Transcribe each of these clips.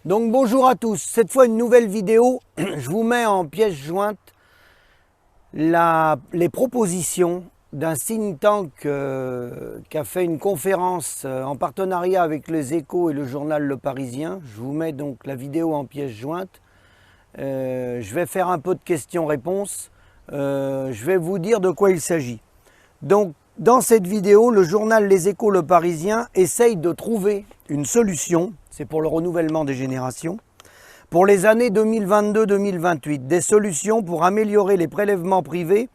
Donc bonjour à tous, cette fois une nouvelle vidéo, je vous mets en pièce jointe les propositions d'un think tank qui a fait une conférence en partenariat avec Les Échos et le journal Le Parisien. Je vous mets donc la vidéo en pièce jointe. Je vais faire un peu de questions-réponses. Je vais vous dire de quoi il s'agit. Donc dans cette vidéo, le journal Les Échos Le Parisien essaye de trouver une solution, c'est pour le renouvellement des générations, pour les années 2022-2028, des solutions pour améliorer les prélèvements privés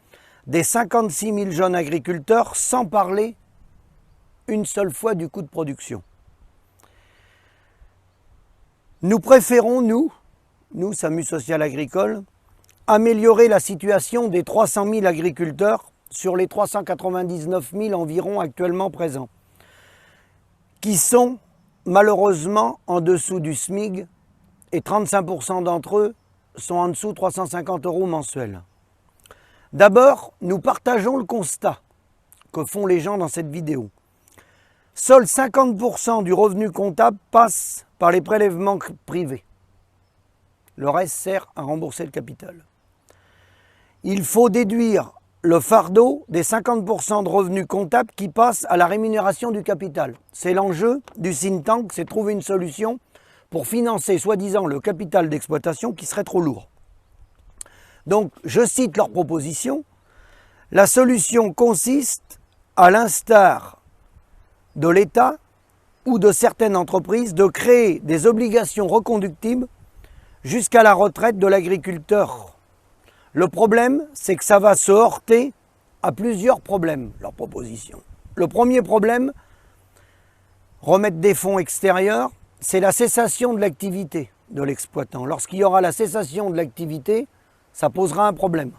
des 56 000 jeunes agriculteurs sans parler une seule fois du coût de production. Nous préférons, nous, SAMU Social Agricole, améliorer la situation des 300 000 agriculteurs sur les 399 000 environ actuellement présents, qui sont malheureusement en dessous du SMIC et 35% d'entre eux sont en dessous de 350 € mensuels. D'abord, nous partageons le constat que font les gens dans cette vidéo. Seuls 50% du revenu comptable passe par les prélèvements privés. Le reste sert à rembourser le capital. Il faut déduire le fardeau des 50% de revenus comptables qui passent à la rémunération du capital. C'est l'enjeu du think tank, c'est trouver une solution pour financer soi-disant le capital d'exploitation qui serait trop lourd. Donc, je cite leur proposition. La solution consiste, à l'instar de l'État ou de certaines entreprises, de créer des obligations reconductibles jusqu'à la retraite de l'agriculteur. Le problème, c'est que ça va se heurter à plusieurs problèmes, leur proposition. Le premier problème, remettre des fonds extérieurs, c'est la cessation de l'activité de l'exploitant. Lorsqu'il y aura la cessation de l'activité, ça posera un problème.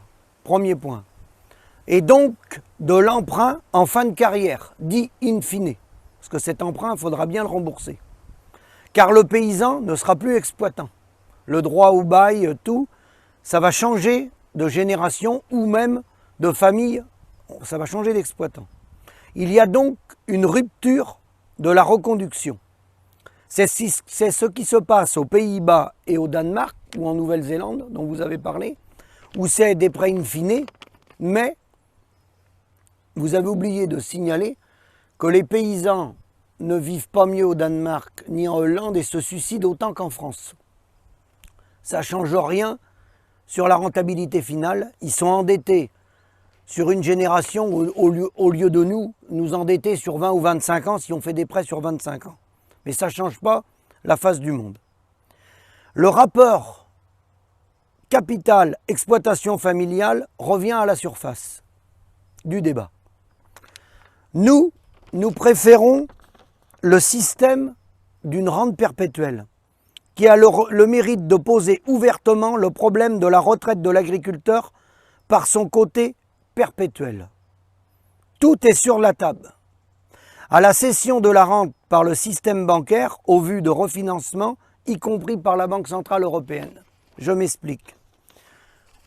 Premier point. Et donc, de l'emprunt en fin de carrière, dit in fine. Parce que cet emprunt, il faudra bien le rembourser. Car le paysan ne sera plus exploitant. Le droit au bail, tout, ça va changer de génération ou même de famille, ça va changer d'exploitant. Il y a donc une rupture de la reconduction. C'est ce qui se passe aux Pays-Bas et au Danemark ou en Nouvelle-Zélande, dont vous avez parlé, où c'est des prêts in fine, mais vous avez oublié de signaler que les paysans ne vivent pas mieux au Danemark ni en Hollande et se suicident autant qu'en France. Ça ne change rien sur la rentabilité finale. Ils sont endettés sur une génération au lieu de nous endetter sur 20 ou 25 ans si on fait des prêts sur 25 ans. Mais ça ne change pas la face du monde. Le rapport capital exploitation familiale revient à la surface du débat. Nous préférons le système d'une rente perpétuelle qui a le mérite de poser ouvertement le problème de la retraite de l'agriculteur par son côté perpétuel. Tout est sur la table. À la cession de la rente par le système bancaire, au vu de refinancement, y compris par la Banque Centrale Européenne. Je m'explique.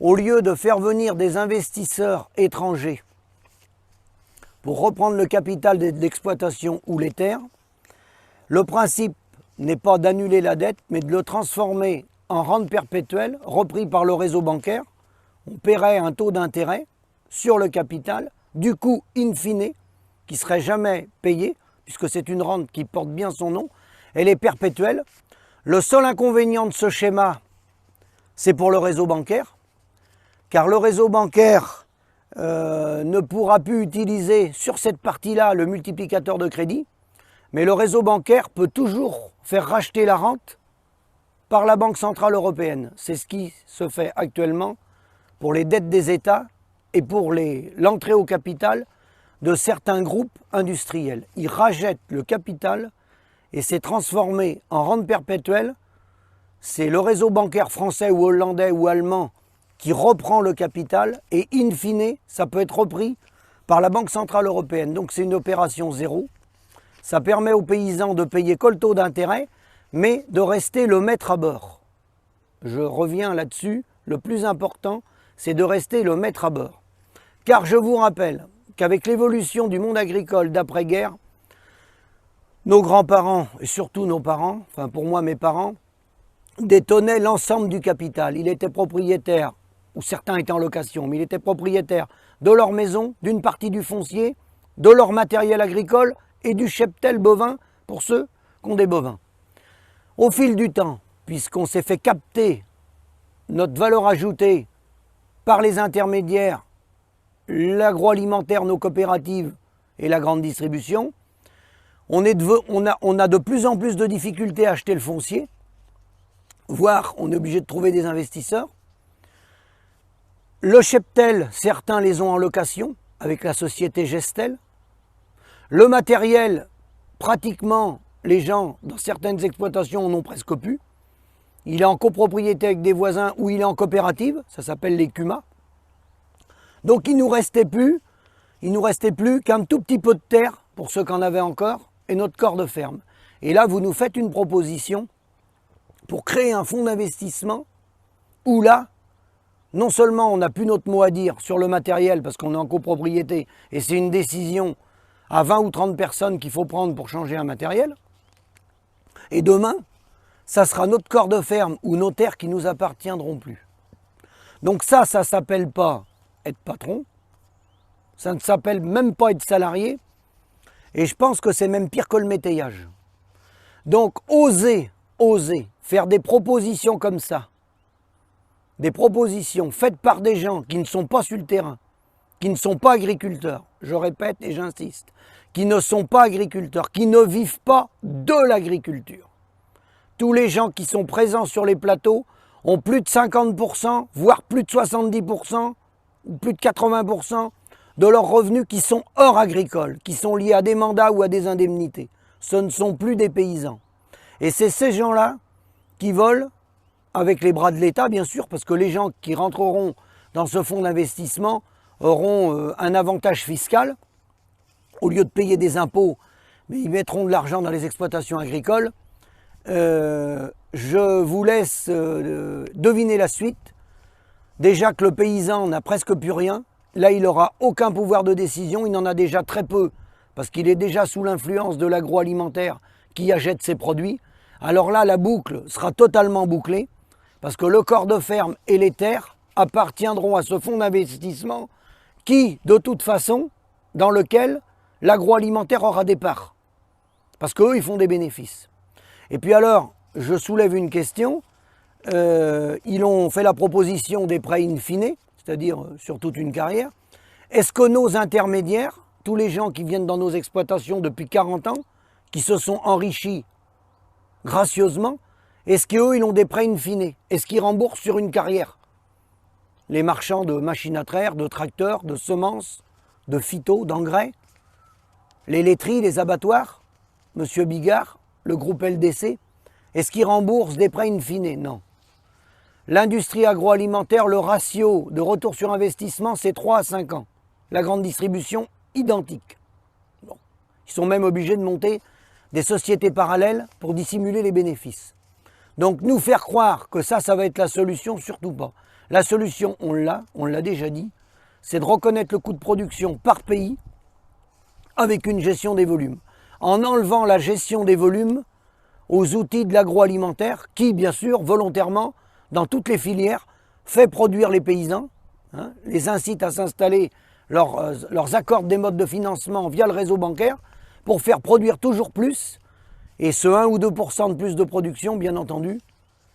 Au lieu de faire venir des investisseurs étrangers pour reprendre le capital d'exploitation ou les terres, le principe n'est pas d'annuler la dette, mais de le transformer en rente perpétuelle, repris par le réseau bancaire. On paierait un taux d'intérêt sur le capital, du coup in fine, qui ne serait jamais payé, puisque c'est une rente qui porte bien son nom, elle est perpétuelle. Le seul inconvénient de ce schéma, c'est pour le réseau bancaire, car le réseau bancaire ne pourra plus utiliser sur cette partie-là le multiplicateur de crédit, mais le réseau bancaire peut toujours faire racheter la rente par la Banque Centrale Européenne. C'est ce qui se fait actuellement pour les dettes des États et pour l'entrée au capital de certains groupes industriels. Ils rachètent le capital et c'est transformé en rente perpétuelle. C'est le réseau bancaire français ou hollandais ou allemand qui reprend le capital et in fine, ça peut être repris par la Banque Centrale Européenne. Donc c'est une opération zéro. Ça permet aux paysans de payer que le taux d'intérêt, mais de rester le maître à bord. Je reviens là-dessus, le plus important, c'est de rester le maître à bord. Car je vous rappelle qu'avec l'évolution du monde agricole d'après-guerre, nos grands-parents, et surtout nos parents, enfin pour moi mes parents, détenait l'ensemble du capital. Il était propriétaire, ou certains étaient en location, mais il était propriétaire de leur maison, d'une partie du foncier, de leur matériel agricole et du cheptel bovin pour ceux qui ont des bovins. Au fil du temps, puisqu'on s'est fait capter notre valeur ajoutée par les intermédiaires, l'agroalimentaire, nos coopératives et la grande distribution, on a de plus en plus de difficultés à acheter le foncier, voire on est obligé de trouver des investisseurs. Le cheptel, certains les ont en location avec la société Gestel. Le matériel, pratiquement, les gens, dans certaines exploitations, en ont presque plus. Il est en copropriété avec des voisins ou il est en coopérative, ça s'appelle les CUMA. Donc il ne nous restait plus qu'un tout petit peu de terre, pour ceux qui en avaient encore, et notre corps de ferme. Et là, vous nous faites une proposition pour créer un fonds d'investissement où là, non seulement on n'a plus notre mot à dire sur le matériel parce qu'on est en copropriété et c'est une décision à 20 ou 30 personnes qu'il faut prendre pour changer un matériel, et demain, ça sera notre corps de ferme ou nos terres qui nous appartiendront plus. Donc ça ne s'appelle pas être patron, ça ne s'appelle même pas être salarié, et je pense que c'est même pire que le métayage. Donc oser faire des propositions comme ça, des propositions faites par des gens qui ne sont pas sur le terrain, qui ne sont pas agriculteurs, je répète et j'insiste, qui ne sont pas agriculteurs, qui ne vivent pas de l'agriculture. Tous les gens qui sont présents sur les plateaux ont plus de 50%, voire plus de 70%, ou plus de 80% de leurs revenus qui sont hors agricole, qui sont liés à des mandats ou à des indemnités. Ce ne sont plus des paysans. Et c'est ces gens-là qui volent, avec les bras de l'État bien sûr, parce que les gens qui rentreront dans ce fonds d'investissement auront un avantage fiscal. Au lieu de payer des impôts, mais ils mettront de l'argent dans les exploitations agricoles. Je vous laisse deviner la suite. Déjà que le paysan n'a presque plus rien. Là, il n'aura aucun pouvoir de décision. Il n'en a déjà très peu, parce qu'il est déjà sous l'influence de l'agroalimentaire qui achète ses produits. Alors là, la boucle sera totalement bouclée, parce que le corps de ferme et les terres appartiendront à ce fonds d'investissement qui, de toute façon, dans lequel l'agroalimentaire aura des parts. Parce qu'eux, ils font des bénéfices. Et puis alors, je soulève une question. Ils ont fait la proposition des prêts in fine, c'est-à-dire sur toute une carrière. Est-ce que nos intermédiaires, tous les gens qui viennent dans nos exploitations depuis 40 ans, qui se sont enrichis gracieusement, est-ce qu'eux, ils ont des prêts in fine? Est-ce qu'ils remboursent sur une carrière? Les marchands de machines à traire, de tracteurs, de semences, de phyto, d'engrais, les laiteries, les abattoirs, Monsieur Bigard, le groupe LDC, est-ce qu'ils remboursent des prêts in fine? Non. L'industrie agroalimentaire, le ratio de retour sur investissement, c'est 3 à 5 ans. La grande distribution, identique. Bon. Ils sont même obligés de monter des sociétés parallèles pour dissimuler les bénéfices. Donc nous faire croire que ça va être la solution, surtout pas. La solution, on l'a déjà dit, c'est de reconnaître le coût de production par pays avec une gestion des volumes. En enlevant la gestion des volumes aux outils de l'agroalimentaire qui, bien sûr, volontairement, dans toutes les filières, fait produire les paysans, les incite à s'installer, leurs accorde des modes de financement via le réseau bancaire pour faire produire toujours plus, et ce 1 ou 2% de plus de production, bien entendu,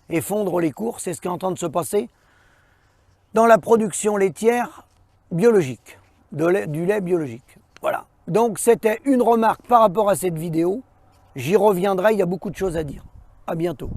effondre les cours. C'est ce qui est en train de se passer dans la production laitière biologique, du lait biologique. Voilà. Donc c'était une remarque par rapport à cette vidéo. J'y reviendrai, il y a beaucoup de choses à dire. À bientôt.